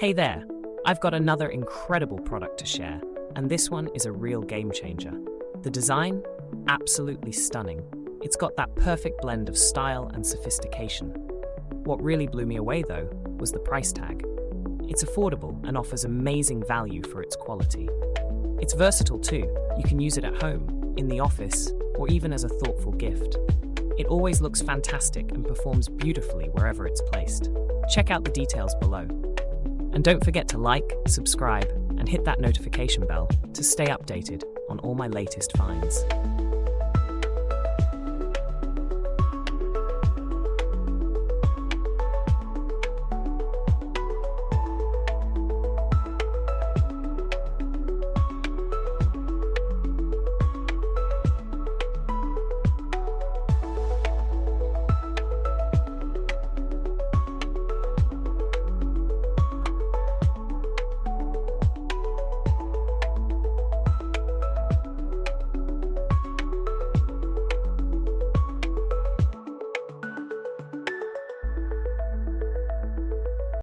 Hey there, I've got another incredible product to share, and this one is a real game changer. The design? Absolutely stunning. It's got that perfect blend of style and sophistication. What really blew me away though was the price tag. It's affordable and offers amazing value for its quality. It's versatile too. You can use it at home, in the office, or even as a thoughtful gift. It always looks fantastic and performs beautifully wherever it's placed. Check out the details below. And don't forget to like, subscribe, and hit that notification bell to stay updated on all my latest finds.